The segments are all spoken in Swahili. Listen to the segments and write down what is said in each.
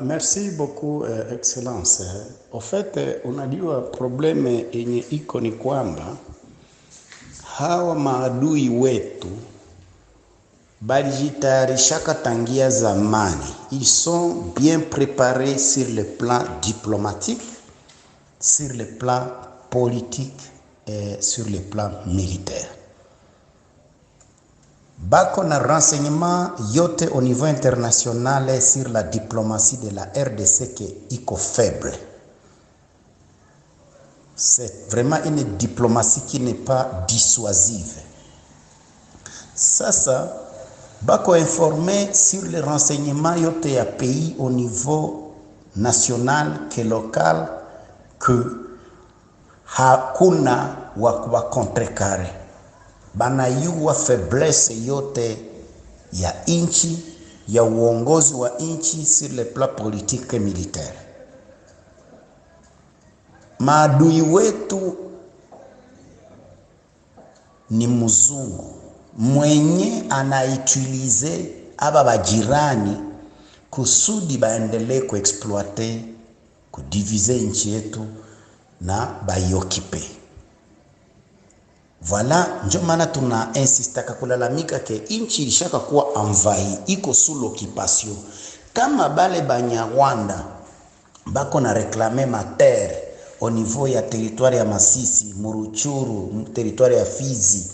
Merci beaucoup Excellence. Au fait, unajua probleme yenye iko ni kwamba hawa maadui wetu balijitayarishaka tangia zamani. Ils sont bien préparés sur le plan diplomatique, sur le plan politique et sur le plan militaire. Bako na renseignement yote au niveau international sur la diplomatie de la RDC qui est faible. C'est vraiment une diplomatie qui n'est pas dissuasive. Ça, bako informé sur les renseignements yote ya pays au niveau national que local que hakuna wa contrecarrer. Banayua faiblesse yote ya inchi, ya uongozi wa inchi sur le plan politique et militaire. Maadui wetu ni mzungu mwenye anaitilize aba bajirani kusudi baendelee kuexploiter, kudiviser inchi yetu na baiokipe. Voilà, njo maana tuna insistaka kulalamika ke inchi ilishaka kuwa envahi, iko sous l'occupation. Kama bale Banyarwanda bako na réclamer ma terre au niveau ya territoire ya Masisi, Muruchuru, territoire ya Fizi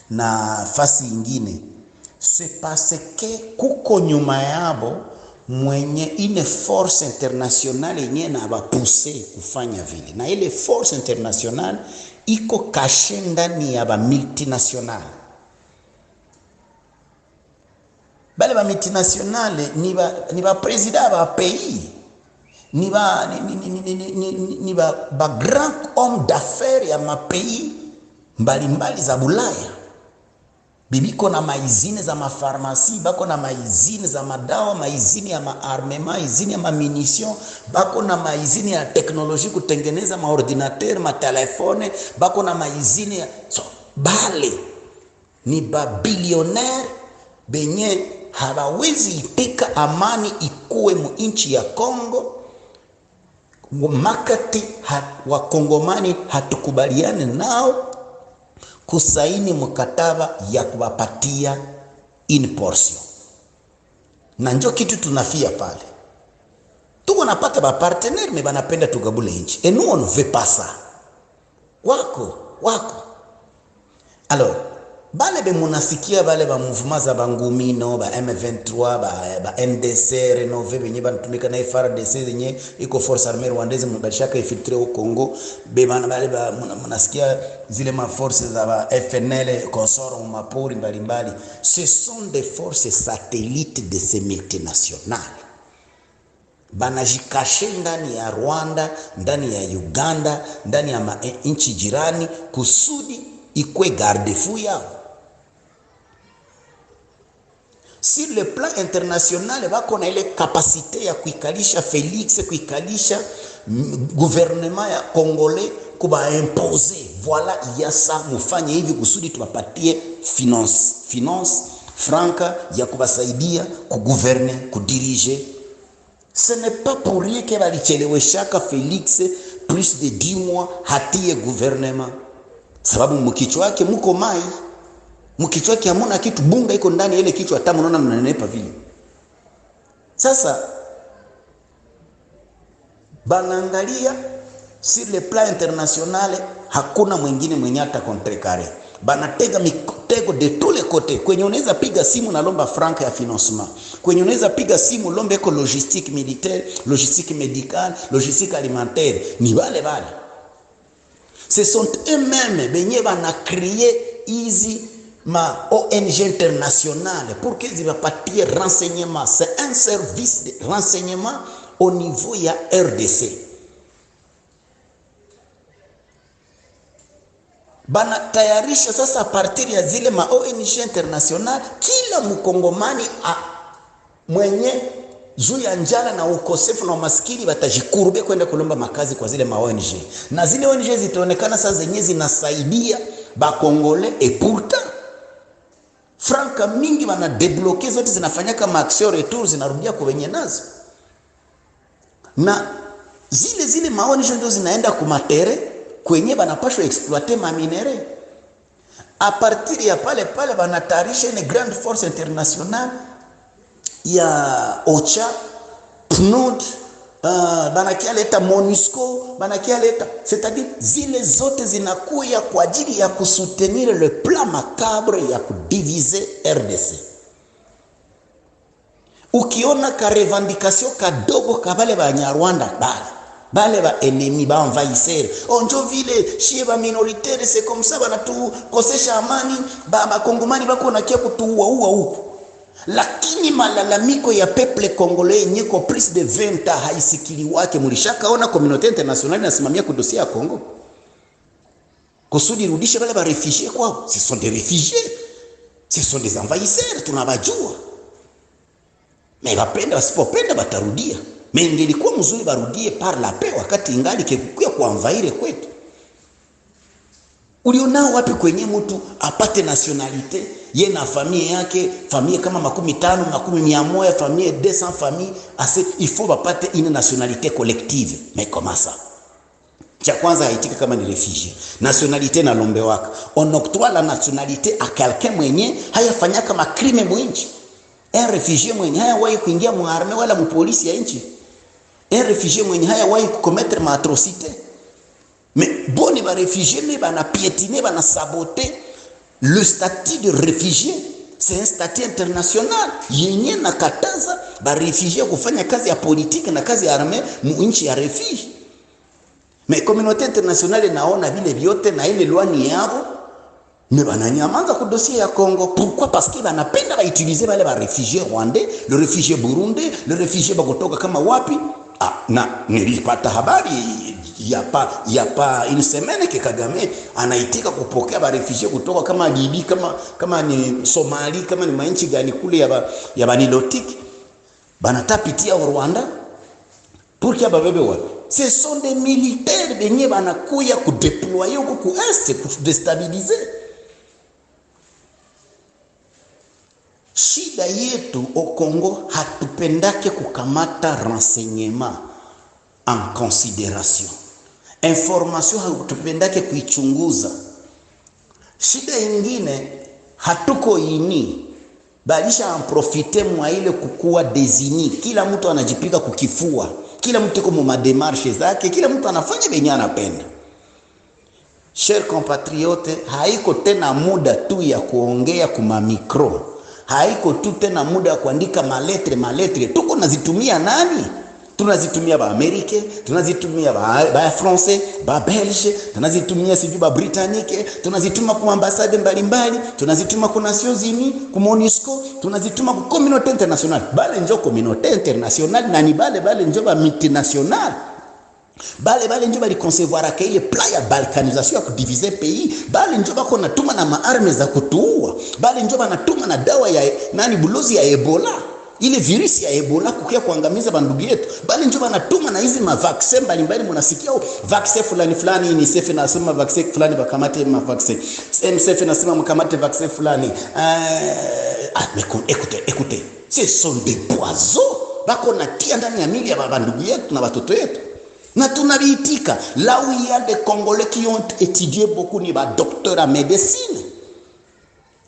na fasi ingine, c'est parce que kuko nyuma yabo mwenye ine force internationale yenye na bapuse kufanya vile, na ile force internationale iko kashe ndani ya ba multinationale. Bale ba multinationale ni ba president ba pays, ni ba grand homme d'affaires ya ma pays mbalimbali za Bulaya. Bibiko na maizine za mafarmasi, bako na maizine za madawa, maizine ya maarmement, maizine ya mamunition, bako na maizine ya teknoloji kutengeneza maordinateur, matelefone, bako na maizine ya bale ni babilionaire benye hawawezi itika amani ikuwe mu inchi ya Kongo. Makati wa Kongomani hatukubaliane nao kusaini mkataba ya kuwapatia in portion. Na njo kitu tunafia pale. Tuko napata ba partenaire me banapenda tugabule inchi. Et nous on ne veut pas ça. Wako. Alors, bale be munasikia bale ba mouvement za bangumino, ba M23, ba NDC renové benye banatumika na FARDC zenye iko force armée rwandaise mbashaka infiltrer au Congo, be bana bale ba munasikia zile ma forces za ba FNL consort mapori mbalimbali. Ce sont des forces satellites de ces multinationales. Banajikashe ndani ya Rwanda, ndani ya Uganda, ndani ya nchi jirani kusudi ikwe garde-fou yao. Sur le plan international, bako na ile kapasite ya kuikalisha Félix, kuikalisha gouvernement ya Congolais, kuba imposer. Voilà, yasa mufanye hivi kusudi tuwapatie finance franca ya kubasaidia kugouverner, kudirige. Ce n'est pas pour rien que balicheleweshaka Félix plus de 10 mois hatie gouvernement. Sababu mkichwa yake mko mai, mkichwa yake hamuna kitu, bunga iko ndani ile kichwa, hata mnaona mnanenepa vile. Sasa banaangalia sur le plan international, hakuna mwingine mwenye hata contrecarrer. Banatega mitego de tous les côtés. Kwenye unaweza piga simu na lomba franca ya financement, kwenye unaweza piga simu lomba eko logistique militaire, logistique médicale, logistique alimentaire, ni wale. Ce sont eux-mêmes benye bana créer ici ma ONG internationale pour qu'ils bapatie renseignement. C'est un service de renseignement au niveau ya RDC. Bana tayarisha sasa a partir ya zile ma ONG international, kila mkongomani mwenye juu ya njala na ukosefu na umaskini batajikurube kwenda kulomba makazi kwa zile ma ONG. Na zile ONG zitaonekana sasa zenye zinasaidia ba Congolais, et pourtant franka mingi wana debloquer zote zinafanya kama action retour zinarudia kwa wenye nazo. na zile maonisho ndio zinaenda kumatere kwenye banapashwa exploiter maminere. A partir ya pale banatarisha une grande force internationale ya OCHA, PNUD, banakia leta MONUSCO, banakia leta, c'est-à-dire zile zote zinakuya kwa ajili ya kusoutenir le plan macabre ya kudiviser RDC. Ukiona ka revendication kadogo kabale ba Nyarwanda bale ba ennemi ba envahisseur onjo vile shie ba minoritaire, c'est comme ça banatukosesha amani, ba kongomani bako nakia kutuua huko. Lakini malalamiko ya peuple congolais nyeko plus de 20 ans haisikili wake. Mulishakaona communauté internationale inasimamia kudosia ya Kongo kusudi rudishe wale ba réfugiés kwao. Ce sont des réfugiés, ce sont des envahisseurs, tunabajua. Mais bapenda wasipopenda batarudia. Mais ingelikuwa mzuri barudie par la paix wakati ingali kekukia kuanvaire kwetu. Ulionao wapi kwenye mtu apate nationalité ye na familia yake, familia kama 50, 100, familia 200 famille, assez il faut bapate une nationalité collective. Mais comment ça? Cha kwanza haitika kama ni réfugié. Nationalité na lombe waka. On octroie la nationalité à quelqu'un mwenye hayafanya kama crime mwinchi. Un réfugié mwenye hayawahi kuingia muarme wala mupolisi ya nchi. Un réfugié mwenye hayawahi kucommettre ma atrocité. Mais boni ba réfugié mais bana piétiner, bana saboter le statut de réfugié. C'est un statut international yenye nakataza ba réfugié kufanya kazi ya politique na kazi ya arme mu nchi ya refuge. Mais communauté internationale naona vile vyote na ile loi ni yao. Mais bananyamaza ku dossier ya Congo. Pourquoi? Parce que banapenda ba utiliser wale ba réfugiés rwandais, le réfugié burundais, le réfugié bagotoka kama wapi. Na nilipata habari ya pa une semaine que Kagame anaitika kupokea ba réfugiés kutoka kama Libye, kama ni Somali, kama ni mainchi gani kule ya Banilotique. Banatapitia Rwanda pour qu'il babebe wapi. Ce sont des militaires benye banakuya ku déployer ku est pour déstabiliser. Shida yetu au Congo hatupendake kukamata renseignement en considération. Information hatupendake kuichunguza. Shida ingine hatuko ini balisha profiter mwa ile kukua désigné. Kila mtu anajipika kukifua. Kila mtu yuko mu mademarshe zake, kila mtu anafanya benye anapenda. Chers compatriotes, haiko tena muda tu ya kuongea kuma micro. Haiko tu tena muda ya kuandika maletre. Tuko nazitumia nani? Tunazitumia ba Amerike, tunazitumia ba Français, ba Belge, tunazitumia sijui ba Britannique, tunazituma kwa ambassade mbalimbali, tunazituma kwa Nations Unies, kwa MONUSCO, tunazituma kwa communauté internationale. Bale njo communauté internationale na ni bale njo ba multinationale. Bale njo bali concevoir akaile plan ya balkanisation ya kudiviser pays. Bale njo bako natuma na maarme za kutuua. Bale njo banatuma na dawa ya bulozi ya Ebola. Ile virusi ya Ebola kukia kuangamiza bandugu yetu. Bale njo banatuma na hizi mavaccin mbalimbali, mnasikia vaccin fulani UNICEF nasema vaccin fulani bakamate mavaccin. MSF nasema mkamate vaccin fulani. Écoutez, ce sont des poisons bako natia ndani ya mili ya bandugu yetu na watoto yetu. Na tunabiitika. Là où il y a des Congolais qui ont étudié beaucoup, ni ba docteurs en médecine.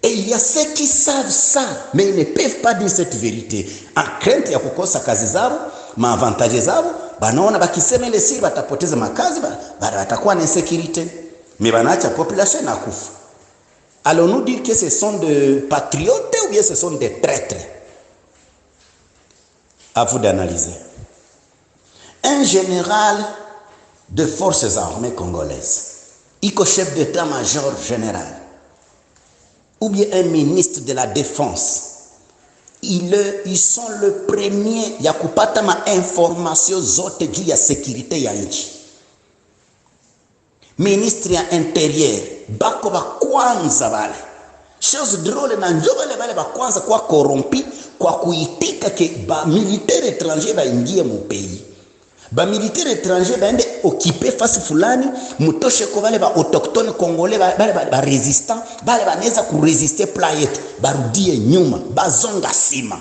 Et il y a ceux qui savent ça, mais ils ne peuvent pas dire cette vérité. En crainte ya kukosa kazi zao, maavantage zao, banaona bakisema ile siri batapoteza makazi, batakuwa na insécurité. Mais banaacha population na kufa. Allons-nous dire que ce sont des patriotes ou bien ce sont des traîtres? À vous d'analyser. Un général de forces armées congolaises, iko chef d'état-major général, ou bien un ministre de la défense, ils sont le premier ya kupata ma information zote juu ya sécurité ya nchi. Ministre ya intérieur, bako ba kwanza bale. Chose drôle na njo bale ba kwanza kwa corrompi, kwa kuitika ke ba militaire étranger ba ingie mu pays. Ba militaire étranger baende occuper face fulani, mutoshe ko bale ba autochtone congolais ba résistant, bale banaweza ku résister plan yetu, barudie nyuma, bazonga sima.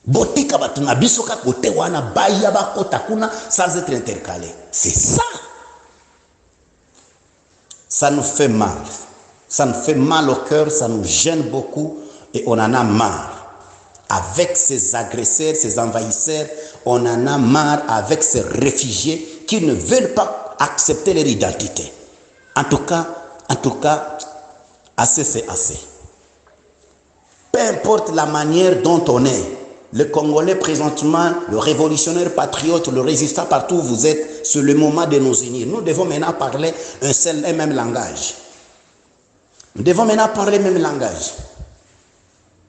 Botika batuna bisoka kote wana baya bakota kuna sans être intercalé. C'est ça. Ça nous fait mal. Ça nous fait mal au cœur, ça nous gêne beaucoup et on en a marre. Avec ces agresseurs, ces envahisseurs, on en a marre avec ces réfugiés qui ne veulent pas accepter leur identité. En tout cas, assez c'est assez. Peu importe la manière dont on est, le Congolais présentement, le révolutionnaire patriote, le résistant partout où vous êtes, c'est le moment de nous unir. Nous devons maintenant parler un seul et même langage. Nous devons maintenant parler le même langage.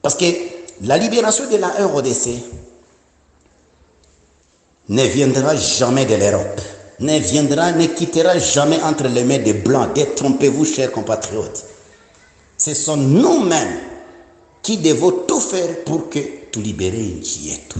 Parce que la libération de la RDC ne viendra jamais de l'Europe. Ne quittera jamais entre les mains des Blancs. Détrompez-vous, chers compatriotes. Ce sont nous-mêmes qui devons tout faire pour que tu libere nchi yetu.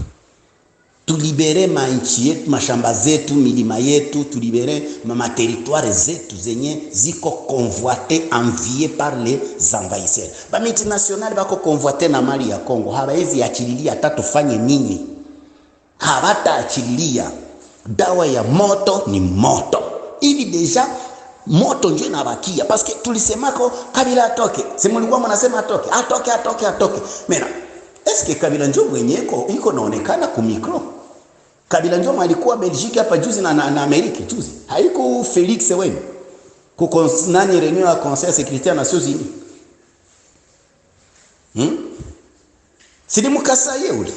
Tu libere ma nchi yetu, mashamba zetu, milima yetu, tu libere ma territoire zetu zenye ziko convoité, envié par les envahisseurs. Ba multinational bako convoité na mali ya Kongo. Hawezi achililia hata tufanye nini. Hawata achililia. Dawa ya moto ni moto. Hivi deja moto ndio inabakia parce que tulisemako Kabila atoke. Simulikuwa mnasema atoke. Mena, est-ce que Kabila ndio mwenyeko iko naonekana ku micro? Kabila ndio alikuwa Belgique hapa juzi na Amerika juzi. Haiko Felix wenu. Ku nani reunion ya Conseil de sécurité des Nations Unies. Sidi mukasaye ule.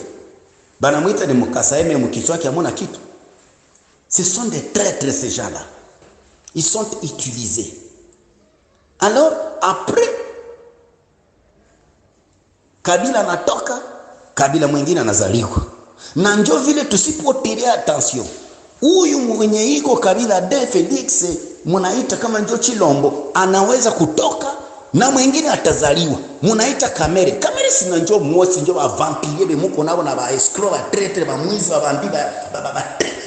Bana mwita ni mukasaye mais mkichwa yake hamuna kitu. Ce sont des traîtres ces gens-là. Ils sont utilisés. Alors, après, Kabila natoka, Kabila mwingine anazaliwa. Na njo vile tusipotilia attention. Huyu mwenye iko Kabila de Felix, munaita kama njo Chilombo, anaweza kutoka na mwingine atazaliwa. Munaita Kamere. Kamere sina njo mwosi njo ba vampire be muko nabo na ba escroc, ba traître, ba mwizi, ba bambi,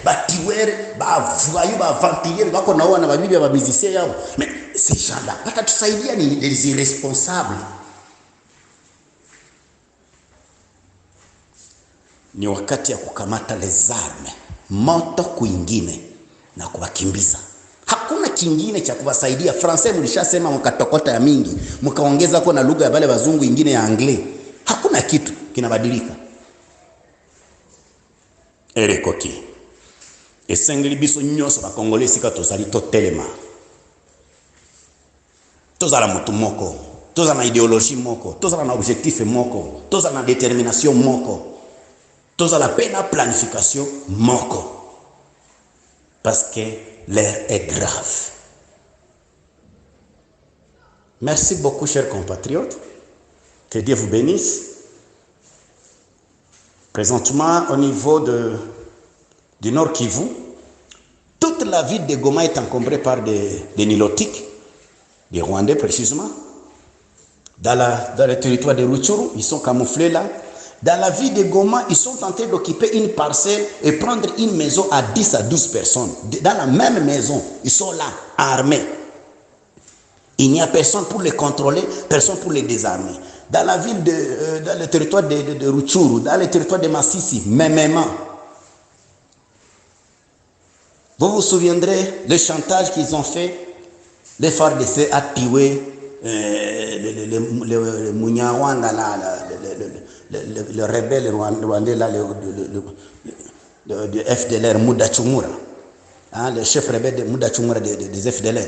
ba tiwere, ba voyou, ba vampire bako naoa na babibi ba musicien yao. Mais ces gens-là, watatusaidia ni les irresponsables. Ni wakati ya kukamata les armes, moto kuingine na kuwakimbiza. Hakuna kingine cha kuwasaidia. Francais mlishasema mkatokota ya mingi, mkaongeza kwa na lugha ya wale wazungu ingine ya anglais. Hakuna kitu kinabadilika. Erekoki. Esengeli biso nyoso ba Congolais sika tozali to telema. Tozala mutu moko, tozala na idéologie moko, tozala na objectif moko, tozala na détermination moko. Tozala pena planification moko. Parce que l'air est grave. Merci beaucoup, chers compatriotes. Que Dieu vous bénisse. Présentement, au niveau du Nord Kivu, toute la ville de Goma est encombrée par des Nilotiques, des Rwandais précisément. Dans le territoire de Rutshuru, ils sont camouflés là. Dans la ville de Goma, ils sont tentés d'occuper une parcelle et prendre une maison à 10 à 12 personnes. Dans la même maison, ils sont là, armés. Il n'y a personne pour les contrôler, personne pour les désarmer. Dans la ville dans le territoire de Rutshuru, dans le territoire de Masisi, mêmement. Vous vous souviendrez le chantage qu'ils ont fait, les FARDC à tuer le Munyawanda là, le rebelle rwandais là, le FDLR Mudachumura, hein, le chef rebelle de Mudachumura des FDLR.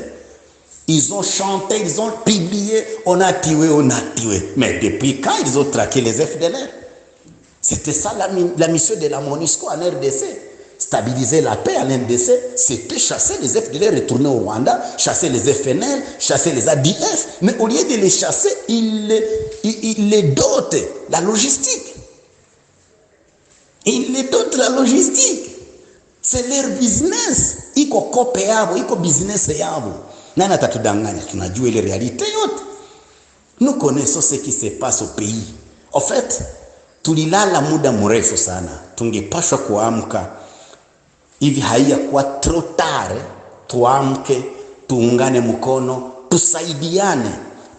Ils ont chanté, ils ont publié, on a tué. Mais depuis quand ils ont traqué les FDLR? C'était ça la mission de la MONUSCO en RDC. Stabiliser la paix en RDC, c'était chasser les FDLR, retourner au Rwanda, chasser les FNL, chasser les ADF. Mais au lieu de les chasser, ils les dotent la logistique. Ils les dotent la logistique. C'est leur business. Iko kope yabo, iko business yabo. Nana tatudanganya, tunajua ile réalité yote. Nous connaissons ce qui se passe au pays. En fait, tulilala muda mrefu sana. Tungepashwa kuamka. Hivi haiyakuwa trop tard, tuamke, tuungane mkono, tusaidiane,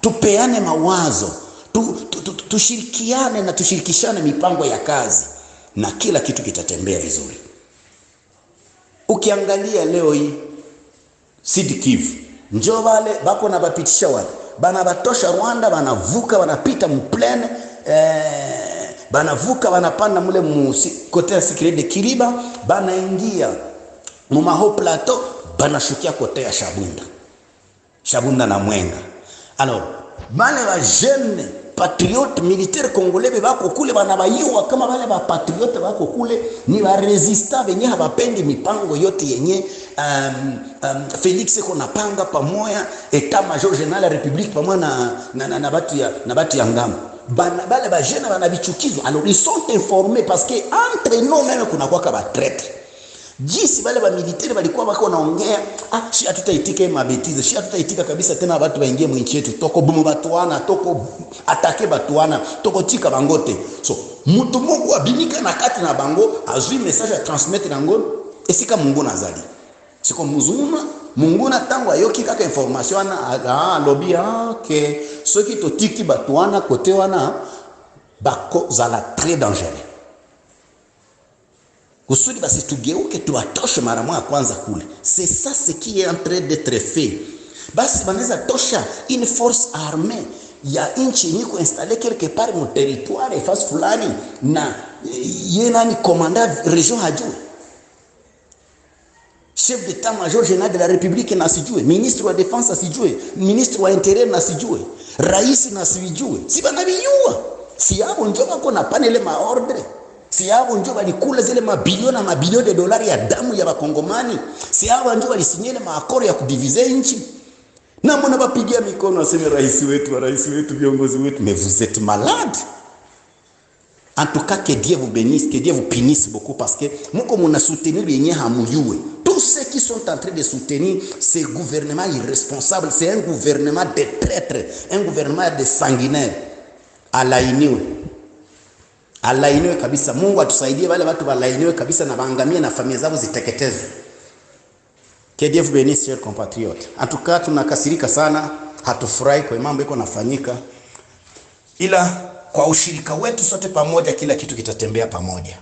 tupeane mawazo, tushirikiane na tushirikishane mipango ya kazi. na kila kitu kitatembea vizuri. Ukiangalia leo hii Sud Kivu, njoo wale bako na bapitisha wale bana batosha Rwanda, banavuka banapita mplene, banavuka banapanda mule kote ya Sikiride de Kiriba, banaingia mu Maho Plateau, banashukia kote ya Shabunda na Mwenga. Alors bale ba jeune patriote militaire congolais bako kule banabayua kama bale ba patriote bako kule ni ba resistant benye habapendi mipango yote yenye Felix ko napanga pamoja etat major general la republique pamoja na batu ya ngamo. Bale ba jeune banabichukizwa. Alors ils sont informés parce que entre nous même kuna kwa ba traître. Jisi bale ba militaire balikuwa bako naongea, shi hatutaitika mabetize, shi hatutaitika kabisa tena watu waingie mwinchi yetu, toko bumu batuana, toko atake batuana, toko tika bangote. So mutu mungu abinika na kati na bango, azui message a transmettre nango, esika mungu nazali. Siko muzuma, mungu na tango ayoki kaka information na lobby ke soki to tiki batuana kote wana bako zala très dangereux. Kusudi basi tugeuke tuwatoshe mara moja kwanza kule. C'est ça ce qui est en train d'être fait. Basi banaweza tosha une force armée ya inchi yenye kuinstaller quelque part mu territoire fasi fulani na yena ni commandant région hajue. Chef d'état-major général de la République nasijue, ministre wa défense asijue, ministre wa intérieur nasijue, rais nasijue. Si banabiyua. Si hapo ndio bako na panele ma ordre. Si hao ndio walikula zile mabilioni de dolari ya damu ya Wakongomani. Si hao ndio walisinyele maakoro ya kudivize nchi. Na mbona bapigia mikono waseme rais wetu, viongozi wetu, mais vous êtes malade. En tout cas, que Dieu vous bénisse, que Dieu vous punisse beaucoup parce que moko muna soutenir yenye hamuyue. Tous ceux qui sont en train de soutenir ce gouvernement irresponsable, c'est un gouvernement de traîtres, un gouvernement de sanguinaires. Alainiwe kabisa. Mungu atusaidie wale watu walainiwe kabisa na waangamie na familia zao ziteketezwe. Que Dieu vous bénisse, chers compatriotes. En tout cas, tunakasirika sana, hatufurahi kwa mambo yako nafanyika. Ila kwa ushirika wetu sote pamoja kila kitu kitatembea pamoja.